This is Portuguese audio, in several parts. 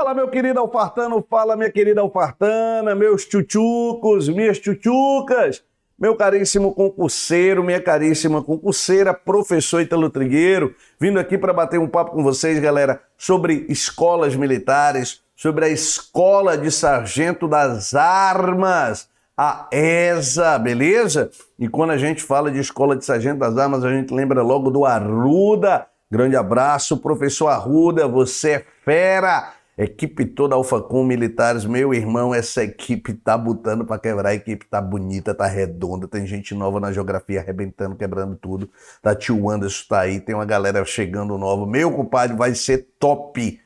Fala, meu querido alfartano, fala, minha querida alfartana, meus tchutchucos, minhas tchutchucas, meu caríssimo concurseiro, minha caríssima concurseira, professor Ítalo Trigueiro, vindo aqui para bater um papo com vocês, galera, sobre escolas militares, sobre a Escola de Sargento das Armas, a ESA, beleza? E quando a gente fala de Escola de Sargento das Armas, a gente lembra logo do Arruda. Grande abraço, professor Arruda, você é fera! Equipe toda Alfacom Militares, meu irmão, essa equipe tá botando pra quebrar, a equipe tá bonita, tá redonda, tem gente nova na geografia arrebentando, quebrando tudo, tá tio Anderson tá aí, tem uma galera chegando nova, meu compadre, vai ser top,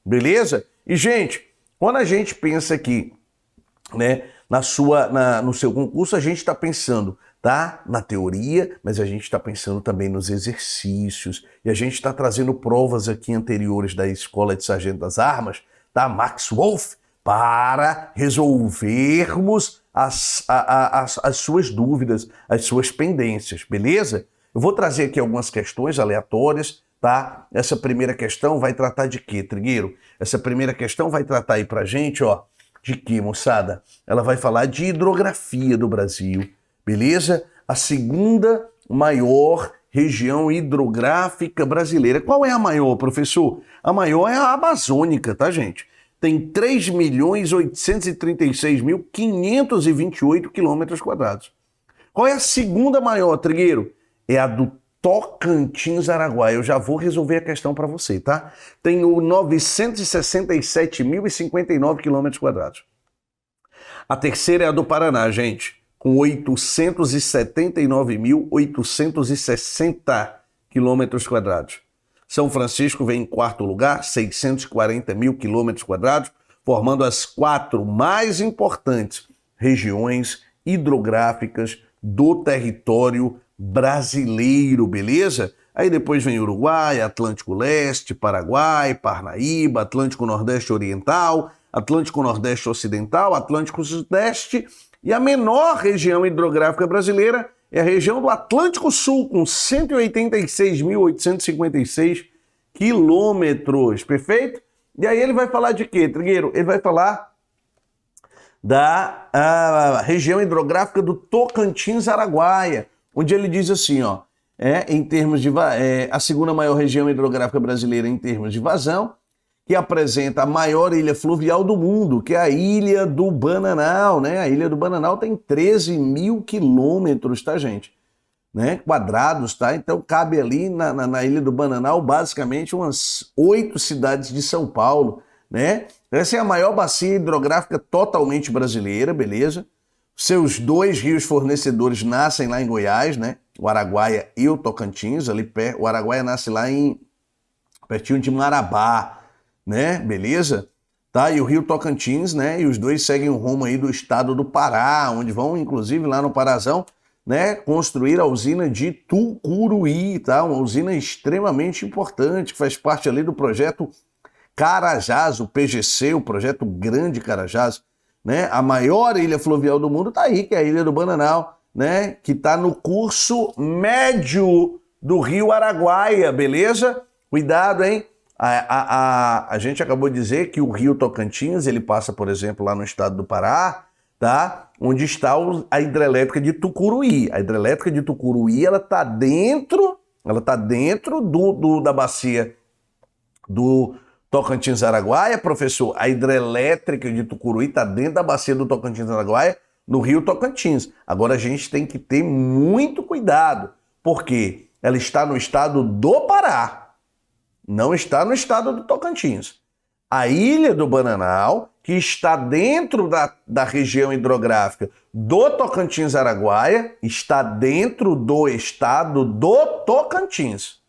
beleza? E gente, quando a gente pensa aqui, né, no seu concurso, a gente está pensando, tá, na teoria, mas a gente está pensando também nos exercícios, e a gente está trazendo provas aqui anteriores da Escola de Sargento das Armas, tá, Max Wolf, para resolvermos as suas dúvidas, as suas pendências, beleza? Eu vou trazer aqui algumas questões aleatórias, tá? Essa primeira questão vai tratar de quê, Trigueiro? Essa primeira questão vai tratar aí pra gente, ó, de que, moçada? Ela vai falar de hidrografia do Brasil, beleza? A segunda maior região hidrográfica brasileira. Qual é a maior, professor? A maior é a Amazônica, tá, gente? Tem 3.836.528 quilômetros quadrados. Qual é a segunda maior, Trigueiro? É a do Tocantins-Araguaia. Eu já vou resolver a questão para você, tá? Tem 967.059 quilômetros quadrados. A terceira é a do Paraná, gente, com 879.860 quilômetros quadrados. São Francisco vem em quarto lugar, 640 mil quilômetros quadrados, formando as 4 mais importantes regiões hidrográficas do território brasileiro, beleza? Aí depois vem Uruguai, Atlântico Leste, Paraguai, Parnaíba, Atlântico Nordeste Oriental, Atlântico Nordeste Ocidental, Atlântico Sudeste, e a menor região hidrográfica brasileira é a região do Atlântico Sul, com 186.856 quilômetros, perfeito? E aí ele vai falar de quê, Trigueiro? Ele vai falar da região hidrográfica do Tocantins-Araguaia, onde ele diz assim, ó, em termos de a segunda maior região hidrográfica brasileira em termos de vazão, que apresenta a maior ilha fluvial do mundo, que é a Ilha do Bananal, né? A Ilha do Bananal tem 13 mil quilômetros, tá, gente? Né? Quadrados, tá? Então cabe ali na Ilha do Bananal basicamente umas 8 cidades de São Paulo, né? Essa é a maior bacia hidrográfica totalmente brasileira, beleza? Seus 2 rios fornecedores nascem lá em Goiás, né? O Araguaia e o Tocantins, ali perto. O Araguaia nasce lá pertinho de Marabá, né? Beleza? Tá? E o rio Tocantins, né? E os dois seguem o rumo aí do estado do Pará, onde vão, inclusive, lá no Parazão, né? Construir a usina de Tucuruí, tá? Uma usina extremamente importante, que faz parte ali do projeto Carajás, o PGC, o projeto Grande Carajás, né? A maior ilha fluvial do mundo tá aí, que é a Ilha do Bananal, né? Que tá no curso médio do rio Araguaia, beleza? Cuidado, hein? A gente acabou de dizer que o rio Tocantins, ele passa, por exemplo, lá no estado do Pará, tá? Onde está a hidrelétrica de Tucuruí. A hidrelétrica de Tucuruí, ela tá dentro da bacia do Tocantins-Araguaia, professor. A hidrelétrica de Tucuruí está dentro da bacia do Tocantins-Araguaia, no rio Tocantins. Agora a gente tem que ter muito cuidado, porque ela está no estado do Pará, não está no estado do Tocantins. A Ilha do Bananal, que está dentro da região hidrográfica do Tocantins-Araguaia, está dentro do estado do Tocantins.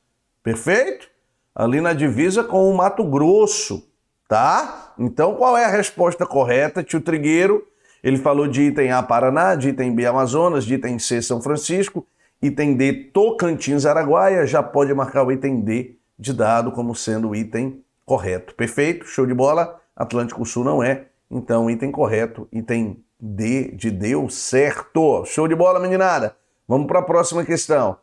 Perfeito? Ali na divisa com o Mato Grosso, tá? Então, qual é a resposta correta, tio Trigueiro? Ele falou de item A, Paraná, de item B, Amazonas, de item C, São Francisco, item D, Tocantins-Araguaia, já pode marcar o item D de dado como sendo o item correto. Perfeito? Show de bola? Atlântico Sul não é, então item correto, item D de deu certo. Show de bola, meninada? Vamos para a próxima questão.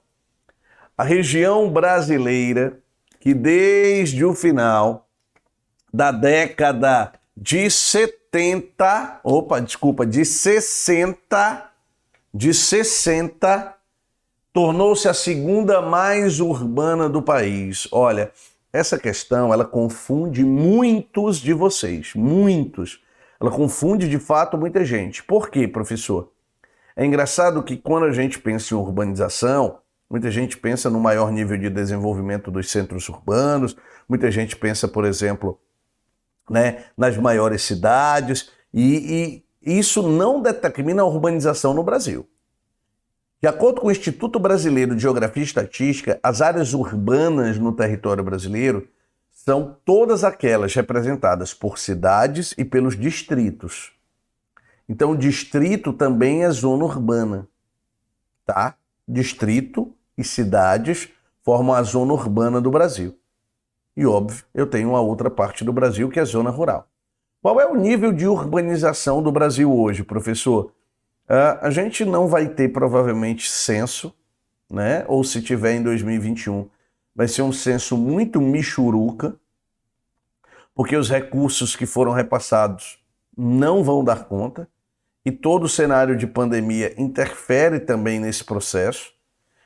A região brasileira que desde o final da década de 70, de 60, tornou-se a segunda mais urbana do país. Olha, essa questão, ela confunde muitos de vocês, muitos. Ela confunde, de fato, muita gente. Por quê, professor? É engraçado que quando a gente pensa em urbanização, muita gente pensa no maior nível de desenvolvimento dos centros urbanos, muita gente pensa, por exemplo, né, nas maiores cidades, e isso não determina a urbanização no Brasil. De acordo com o Instituto Brasileiro de Geografia e Estatística, as áreas urbanas no território brasileiro são todas aquelas representadas por cidades e pelos distritos. Então, distrito também é zona urbana, tá? Distrito e cidades formam a zona urbana do Brasil. E, óbvio, eu tenho uma outra parte do Brasil que é a zona rural. Qual é o nível de urbanização do Brasil hoje, professor? A gente não vai ter, provavelmente, censo, né? Ou se tiver em 2021, vai ser um censo muito michuruca, porque os recursos que foram repassados não vão dar conta, e todo o cenário de pandemia interfere também nesse processo.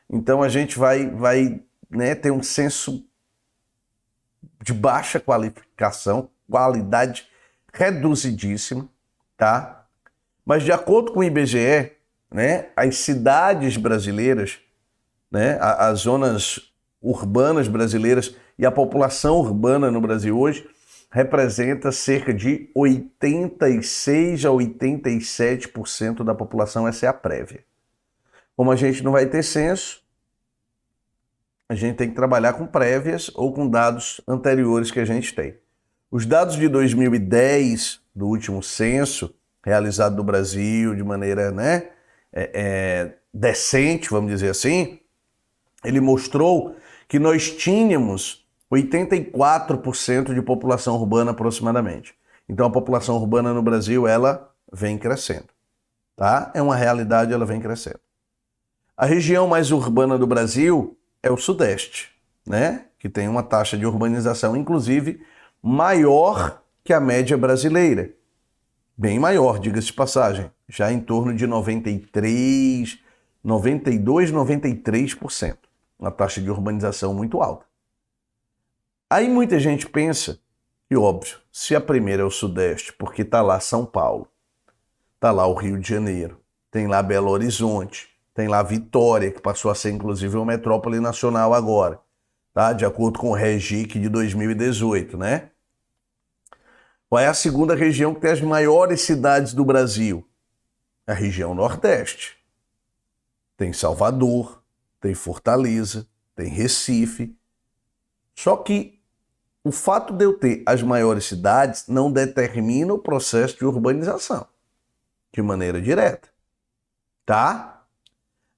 Então a gente vai né, ter um censo de baixa qualificação, qualidade reduzidíssima, tá? Mas de acordo com o IBGE, né, as cidades brasileiras, né, as zonas urbanas brasileiras e a população urbana no Brasil hoje representa cerca de 86 a 87% da população, essa é a prévia. Como a gente não vai ter censo, a gente tem que trabalhar com prévias ou com dados anteriores que a gente tem. Os dados de 2010, do último censo, realizado no Brasil de maneira decente, vamos dizer assim, ele mostrou que nós tínhamos 84% de população urbana aproximadamente. Então a população urbana no Brasil, ela vem crescendo, tá? É uma realidade, ela vem crescendo. A região mais urbana do Brasil é o Sudeste, né? Que tem uma taxa de urbanização, inclusive, maior que a média brasileira. Bem maior, diga-se de passagem, já em torno de 92, 93%. Uma taxa de urbanização muito alta. Aí muita gente pensa, e óbvio, se a primeira é o Sudeste, porque está lá São Paulo, está lá o Rio de Janeiro, tem lá Belo Horizonte, tem lá Vitória, que passou a ser inclusive uma metrópole nacional agora, tá? De acordo com o REGIC de 2018, né? Qual é a segunda região que tem as maiores cidades do Brasil? A região Nordeste. Tem Salvador, tem Fortaleza, tem Recife. Só que o fato de eu ter as maiores cidades não determina o processo de urbanização de maneira direta, tá?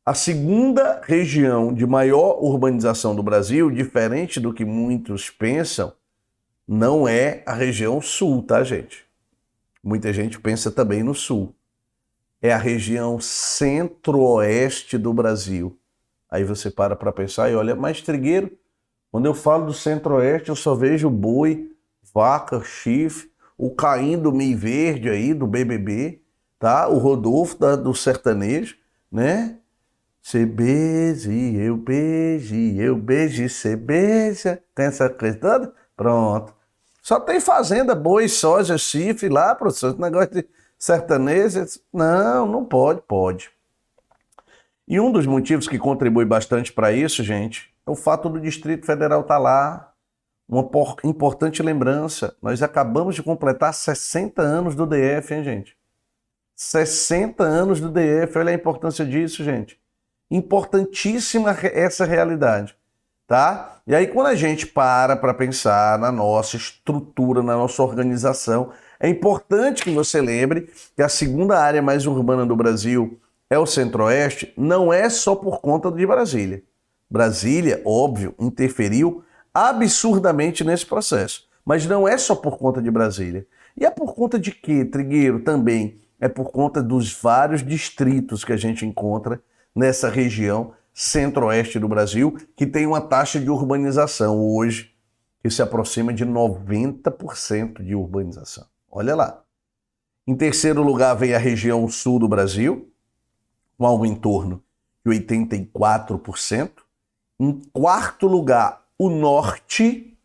A segunda região de maior urbanização do Brasil, diferente do que muitos pensam, não é a região sul, tá, gente? Muita gente pensa também no sul. É a região centro-oeste do Brasil. Aí você para pensar e olha, mas Trigueiro, quando eu falo do centro-oeste, eu só vejo boi, vaca, chifre, o Caim do Meio Verde aí, do BBB, tá? O Rodolfo do sertanejo, né? Cê beija, eu beijo, cê beija. Tem essa coisa toda? Pronto. Só tem fazenda, boi, soja, chifre lá, professor. Esse negócio de sertanejo, não pode, pode. E um dos motivos que contribui bastante para isso, gente, é o fato do Distrito Federal estar lá. Uma importante lembrança, nós acabamos de completar 60 anos do DF, hein, gente? 60 anos do DF, olha a importância disso, gente. Importantíssima essa realidade, tá? E aí quando a gente para pensar na nossa estrutura, na nossa organização, é importante que você lembre que a segunda área mais urbana do Brasil é o Centro-Oeste, não é só por conta de Brasília. Brasília, óbvio, interferiu absurdamente nesse processo, mas não é só por conta de Brasília. E é por conta de quê, Trigueiro? Também é por conta dos vários distritos que a gente encontra nessa região centro-oeste do Brasil, que tem uma taxa de urbanização hoje, que se aproxima de 90% de urbanização. Olha lá. Em terceiro lugar vem a região sul do Brasil, com algo em torno de 84%. Em quarto lugar, o norte.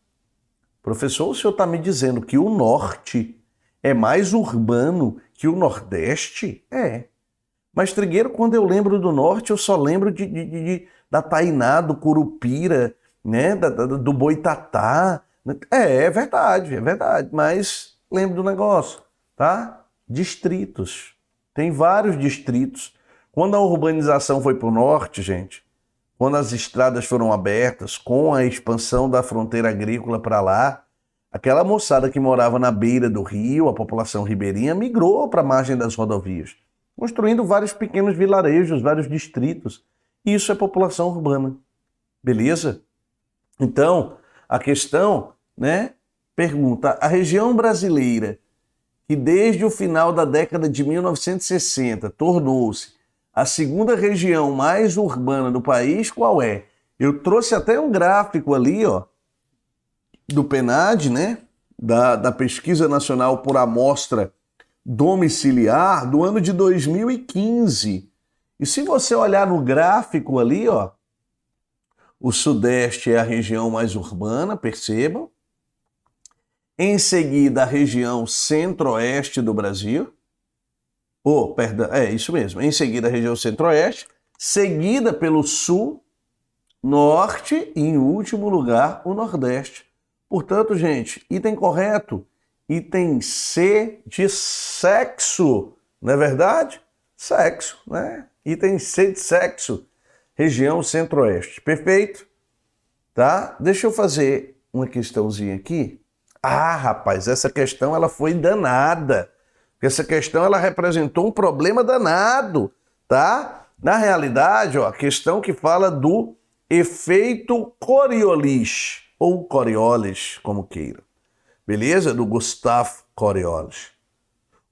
Professor, o senhor está me dizendo que o norte é mais urbano que o nordeste? É. Mas, Trigueiro, quando eu lembro do norte, eu só lembro da Tainá, do Curupira, né? Do Boitatá. É verdade, mas lembro do negócio, tá? Distritos. Tem vários distritos. Quando a urbanização foi para o norte, gente, quando as estradas foram abertas, com a expansão da fronteira agrícola para lá, aquela moçada que morava na beira do rio, a população ribeirinha, migrou para a margem das rodovias, construindo vários pequenos vilarejos, vários distritos. Isso é população urbana. Beleza? Então, a questão, né, pergunta, a região brasileira, que desde o final da década de 1960 tornou-se a segunda região mais urbana do país, qual é? Eu trouxe até um gráfico ali, ó, do PNAD, né, da Pesquisa Nacional por Amostra Domiciliar, do ano de 2015. E se você olhar no gráfico ali, ó, o Sudeste é a região mais urbana, percebam. Em seguida, a região Centro-Oeste do Brasil. Perdão, é isso mesmo. Em seguida, a região Centro-Oeste, seguida pelo Sul, Norte e, em último lugar, o Nordeste. Portanto, gente, item correto, item C de sexo, não é verdade? Sexo, né? Item C de sexo, região Centro-Oeste. Perfeito? Tá? Deixa eu fazer uma questãozinha aqui. Ah, rapaz, essa questão ela foi danada. Essa questão ela representou um problema danado, tá? Na realidade, ó, a questão que fala do efeito Coriolis, ou Coriolis, como queira. Beleza? Do Gustave Coriolis.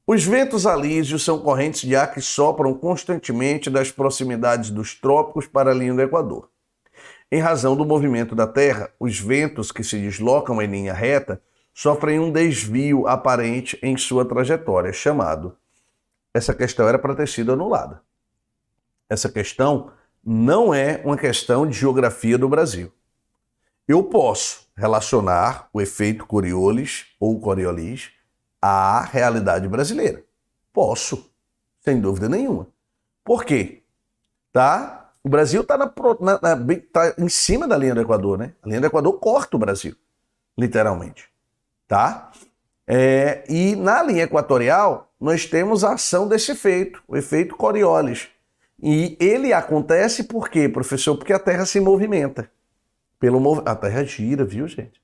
Os ventos alísios são correntes de ar que sopram constantemente das proximidades dos trópicos para a linha do Equador. Em razão do movimento da Terra, os ventos que se deslocam em linha reta sofrem um desvio aparente em sua trajetória, chamado. Essa questão era para ter sido anulada. Essa questão não é uma questão de geografia do Brasil. Eu posso relacionar o efeito Coriolis ou Coriolis à realidade brasileira. Posso, sem dúvida nenhuma. Por quê? Tá? O Brasil está tá em cima da linha do Equador, né? A linha do Equador corta o Brasil, literalmente. Tá? E na linha equatorial, nós temos a ação desse efeito, o efeito Coriolis. E ele acontece por quê, professor? Porque a Terra se movimenta. A Terra gira, viu, gente?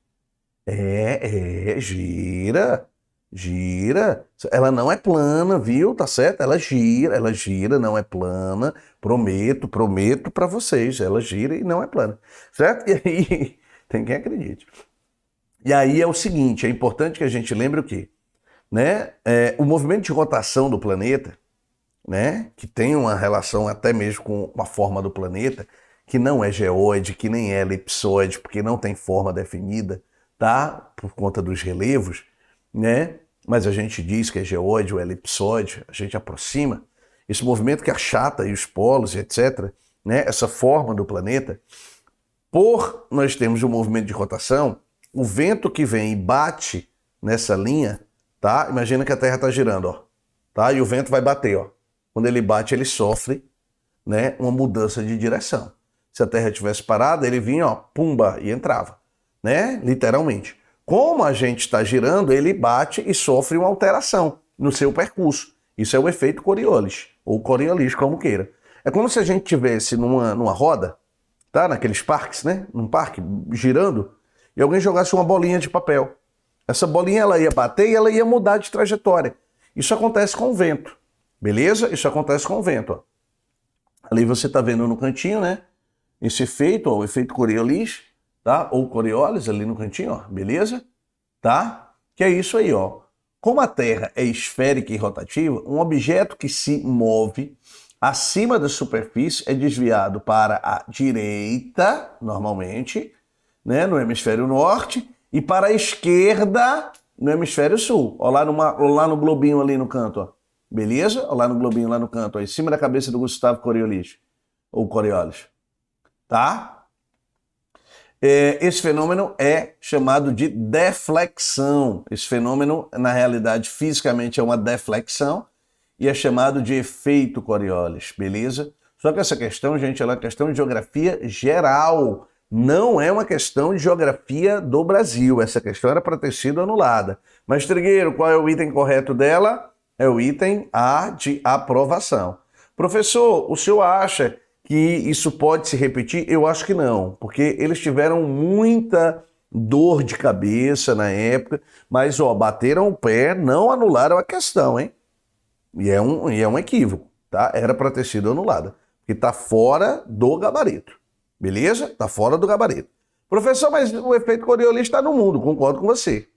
Gira. Ela não é plana, viu? Tá certo? Ela gira, não é plana. Prometo para vocês, ela gira e não é plana. Certo? E aí, tem quem acredite. E aí é o seguinte, é importante que a gente lembre o quê? Né? O movimento de rotação do planeta, né? Que tem uma relação até mesmo com a forma do planeta, que não é geóide, que nem é elipsoide, porque não tem forma definida, tá? Por conta dos relevos, né? Mas a gente diz que é geóide ou elipsoide, a gente aproxima. Esse movimento que achata e os polos, etc., né? Essa forma do planeta, por nós termos um movimento de rotação, o vento que vem e bate nessa linha, tá? Imagina que a Terra está girando, ó, tá? E o vento vai bater, ó. Quando ele bate, ele sofre, né, uma mudança de direção. Se a Terra tivesse parada, ele vinha, ó, pumba, e entrava, né? Literalmente. Como a gente está girando, ele bate e sofre uma alteração no seu percurso. Isso é o efeito Coriolis, ou Coriolis, como queira. É como se a gente tivesse numa roda, tá? Naqueles parques, né? Num parque, girando, e alguém jogasse uma bolinha de papel. Essa bolinha ela ia bater e ela ia mudar de trajetória. Isso acontece com o vento, beleza? Isso acontece com o vento. Ó. Ali você está vendo no cantinho, né? Esse efeito, ó, o efeito Coriolis, tá? Ou Coriolis ali no cantinho, ó, beleza? Tá? Que é isso aí, ó. Como a Terra é esférica e rotativa, um objeto que se move acima da superfície é desviado para a direita, normalmente, né, no hemisfério norte, E para a esquerda, no hemisfério sul. Ó, lá no globinho ali no canto, ó. Beleza? Ó, lá no globinho, lá no canto, ó, em cima da cabeça do Gustavo Coriolis. Ou Coriolis. Tá? Esse fenômeno é chamado de deflexão. Esse fenômeno, na realidade, fisicamente é uma deflexão e é chamado de efeito Coriolis, beleza? Só que essa questão, gente, ela é uma questão de geografia geral, não é uma questão de geografia do Brasil. Essa questão era para ter sido anulada. Mas, Trigueiro, qual é o item correto dela? É o item A de aprovação. Professor, o senhor acha que isso pode se repetir? Eu acho que não, porque eles tiveram muita dor de cabeça na época, mas ó, bateram o pé, não anularam a questão, hein? E é um equívoco, tá? Era para ter sido anulada, porque está fora do gabarito, beleza? Está fora do gabarito. Professor, mas o efeito Coriolis está no mundo, concordo com você.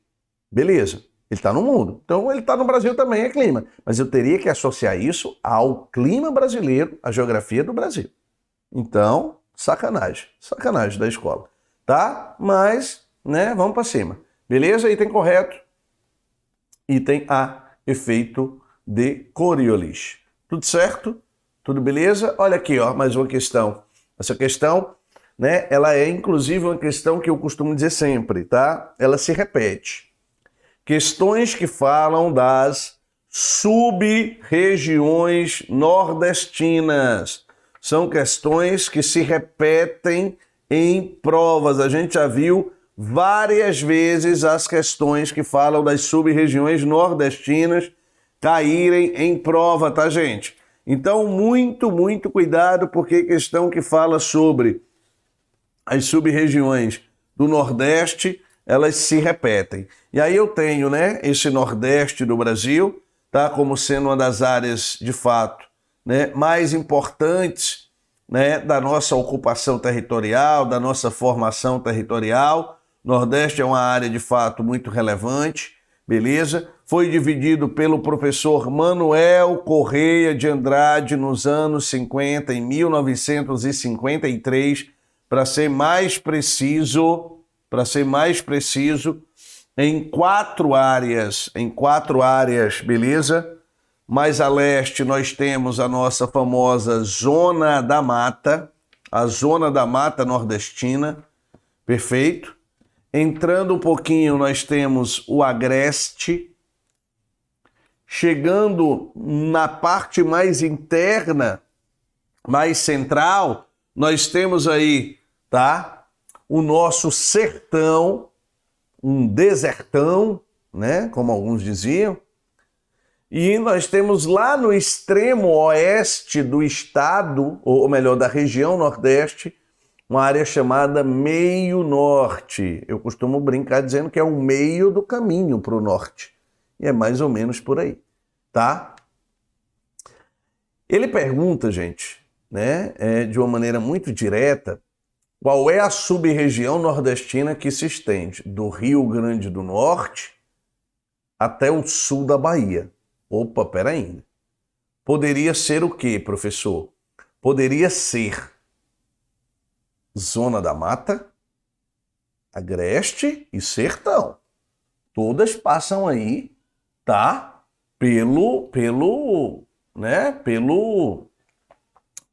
Beleza, ele está no mundo. Então ele está no Brasil também, é clima. Mas eu teria que associar isso ao clima brasileiro, à geografia do Brasil. Então, sacanagem da escola, tá? Mas, né, vamos para cima. Beleza? Item correto. Item A, efeito de Coriolis. Tudo certo? Tudo beleza? Olha aqui, ó, mais uma questão. Essa questão, né, ela é inclusive uma questão que eu costumo dizer sempre, tá? Ela se repete. Questões que falam das sub-regiões nordestinas. São questões que se repetem em provas. A gente já viu várias vezes as questões que falam das sub-regiões nordestinas caírem em prova, tá, gente? Então, muito, muito cuidado, porque questão que fala sobre as sub-regiões do Nordeste, elas se repetem. E aí eu tenho, né, esse Nordeste do Brasil, tá, como sendo uma das áreas, de fato, né, mais importantes, né, da nossa ocupação territorial, da nossa formação territorial. Nordeste é uma área, de fato, muito relevante, beleza? Foi dividido pelo professor Manuel Correia de Andrade nos anos 50, em 1953, para ser mais preciso, em quatro áreas, beleza? Mais a leste nós temos a nossa famosa Zona da Mata, a Zona da Mata Nordestina, perfeito? Entrando um pouquinho nós temos o Agreste, chegando na parte mais interna, mais central, nós temos aí, tá? O nosso sertão, um desertão, né? Como alguns diziam. E nós temos lá no extremo oeste do estado, ou melhor, da região nordeste, uma área chamada Meio Norte. Eu costumo brincar dizendo que é o meio do caminho para o norte. E é mais ou menos por aí, tá? Ele pergunta, gente, né, de uma maneira muito direta, qual é a sub-região nordestina que se estende do Rio Grande do Norte até o sul da Bahia. Opa, peraí. Poderia ser o quê, professor? Poderia ser Zona da Mata, Agreste e Sertão. Todas passam aí, tá?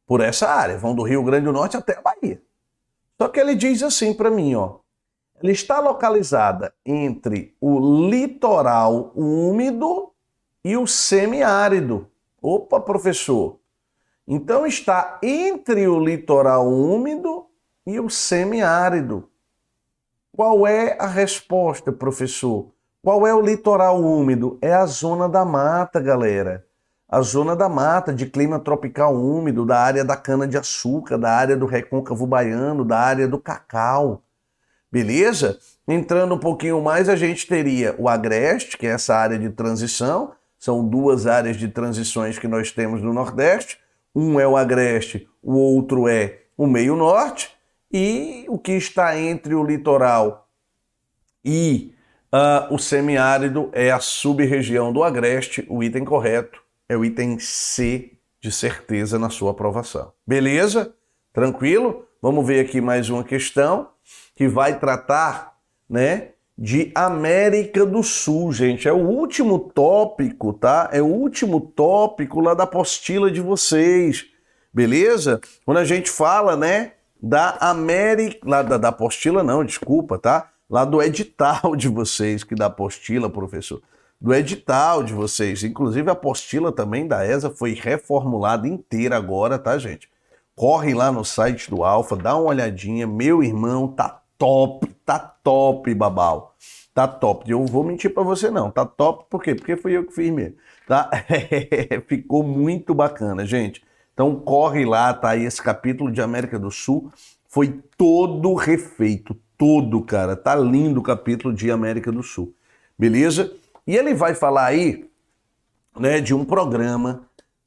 Por essa área. Vão do Rio Grande do Norte até a Bahia. Só que ele diz assim para mim, ó. Ela está localizada entre o litoral úmido e o semiárido. Opa, professor. Então está entre o litoral úmido e o semiárido. Qual é a resposta, professor? Qual é o litoral úmido? É a Zona da Mata, galera. A Zona da Mata, de clima tropical úmido, da área da cana-de-açúcar, da área do recôncavo baiano, da área do cacau. Beleza? Entrando um pouquinho mais, a gente teria o Agreste, que é essa área de transição. São duas áreas de transições que nós temos no Nordeste. Um é o Agreste, o outro é o Meio Norte. E o que está entre o litoral e o semiárido é a sub-região do Agreste. O item correto é o item C, de certeza, na sua aprovação. Beleza? Tranquilo? Vamos ver aqui mais uma questão que vai tratar, né, de América do Sul, gente. É o último tópico, tá? É o último tópico lá da apostila de vocês, beleza? Quando a gente fala, né, da América... Lá da apostila não, desculpa, tá? Lá do edital de vocês, que da apostila, professor. Do edital de vocês. Inclusive a apostila também da ESA foi reformulada inteira agora, tá, gente? Corre lá no site do Alfa, dá uma olhadinha. Meu irmão, tá top, babau. Tá top. Eu vou mentir pra você não, tá top por quê? Porque fui eu que fiz mesmo, tá? Ficou muito bacana, gente. Então corre lá, tá aí esse capítulo de América do Sul. Foi todo refeito, todo, cara. Tá lindo o capítulo de América do Sul, beleza? E ele vai falar aí, né, de um programa,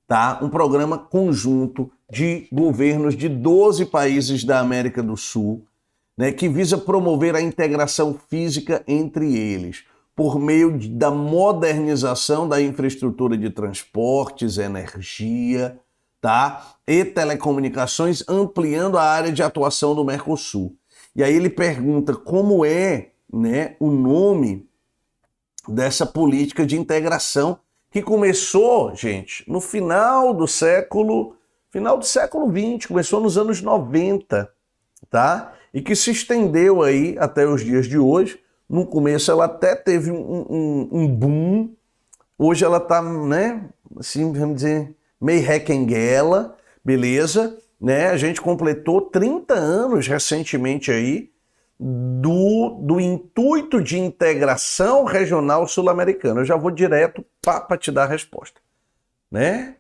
tá? Um programa conjunto de governos de 12 países da América do Sul, né, que visa promover a integração física entre eles, por meio da modernização da infraestrutura de transportes, energia, tá? E telecomunicações, ampliando a área de atuação do Mercosul. E aí ele pergunta como é, né, o nome dessa política de integração que começou, gente, no final do século XX, começou nos anos 90, tá? E que se estendeu aí até os dias de hoje. No começo ela até teve um boom, hoje ela tá, né, assim, vamos dizer, meio requenguela, beleza? Né? A gente completou 30 anos recentemente aí do intuito de integração regional sul-americana. Eu já vou direto para te dar a resposta, né?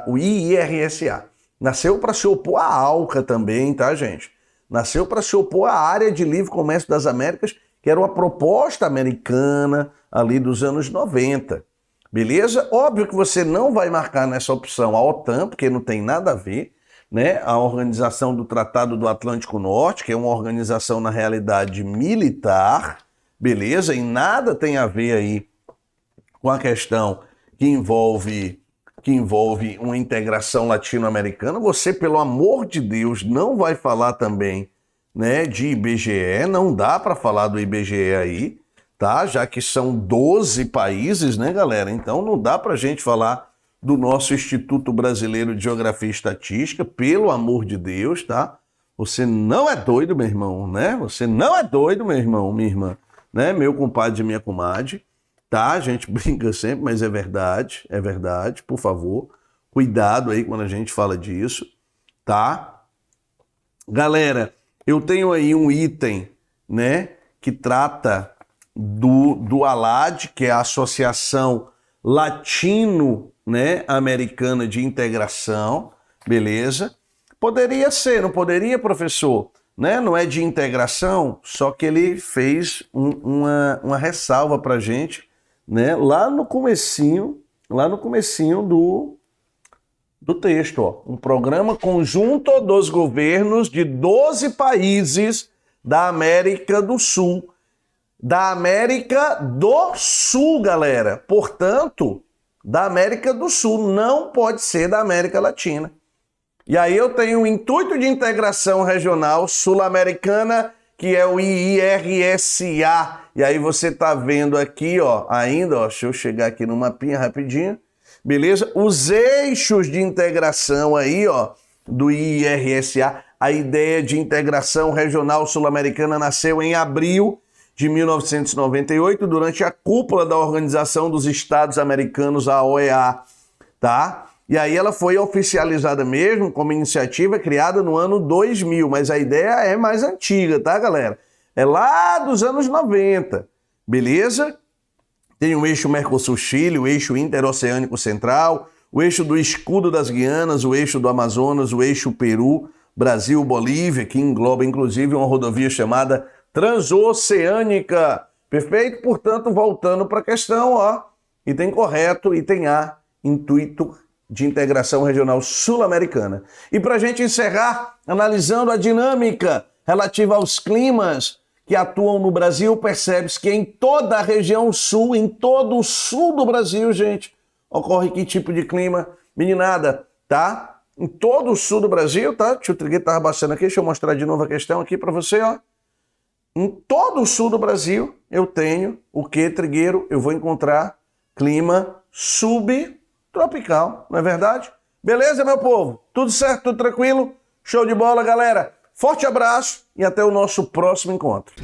O IIRSA nasceu para se opor à ALCA também, tá, gente? Nasceu para se opor à Área de Livre Comércio das Américas, que era uma proposta americana ali dos anos 90, beleza? Óbvio que você não vai marcar nessa opção a OTAN, porque não tem nada a ver, né? A Organização do Tratado do Atlântico Norte, que é uma organização na realidade militar, beleza? E nada tem a ver aí com a questão que envolve uma integração latino-americana. Você, pelo amor de Deus, não vai falar também, né, de IBGE, não dá para falar do IBGE aí, tá? Já que são 12 países, né, galera? Então não dá para a gente falar do nosso Instituto Brasileiro de Geografia e Estatística, pelo amor de Deus, tá? Você não é doido, meu irmão, né? Você não é doido, meu irmão, minha irmã, né? Meu compadre e minha comadre. Tá, a gente brinca sempre, mas é verdade, por favor. Cuidado aí quando a gente fala disso, tá? Galera, eu tenho aí um item, né, que trata do ALAD, que é a Associação Latino, né, Americana de Integração, beleza? Poderia ser, não poderia, professor? Né? Não é de integração, só que ele fez uma ressalva pra gente, né? Lá no comecinho do texto, ó. Um programa conjunto dos governos de 12 países da América do Sul. Da América do Sul, galera. Portanto, da América do Sul, não pode ser da América Latina. E aí eu tenho o intuito de integração regional sul-americana, que é o IIRSA. E aí você tá vendo aqui, ó, ainda, ó, deixa eu chegar aqui no mapinha rapidinho, beleza? Os eixos de integração aí, ó, do IIRSA. A ideia de integração regional sul-americana nasceu em abril de 1998, durante a cúpula da Organização dos Estados Americanos, a OEA, tá? E aí ela foi oficializada mesmo como iniciativa criada no ano 2000, mas a ideia é mais antiga, tá, galera? É lá dos anos 90, beleza? Tem o eixo Mercosul-Chile, o eixo Interoceânico Central, o eixo do Escudo das Guianas, o eixo do Amazonas, o eixo Peru, Brasil, Bolívia, que engloba inclusive uma rodovia chamada Transoceânica. Perfeito? Portanto, voltando para a questão, ó, item correto, item A, intuito de integração regional sul-americana. E para a gente encerrar, analisando a dinâmica relativa aos climas que atuam no Brasil, percebe-se que em toda a região sul, em todo o sul do Brasil, gente, ocorre que tipo de clima? Meninada, tá? Em todo o sul do Brasil, tá? Tio Trigueiro estava baixando aqui, deixa eu mostrar de novo a questão aqui para você, ó. em todo o sul do Brasil, eu tenho o quê, Trigueiro? Eu vou encontrar clima subtropical, não é verdade? Beleza, meu povo? Tudo certo, tudo tranquilo? Show de bola, galera. Forte abraço e até o nosso próximo encontro.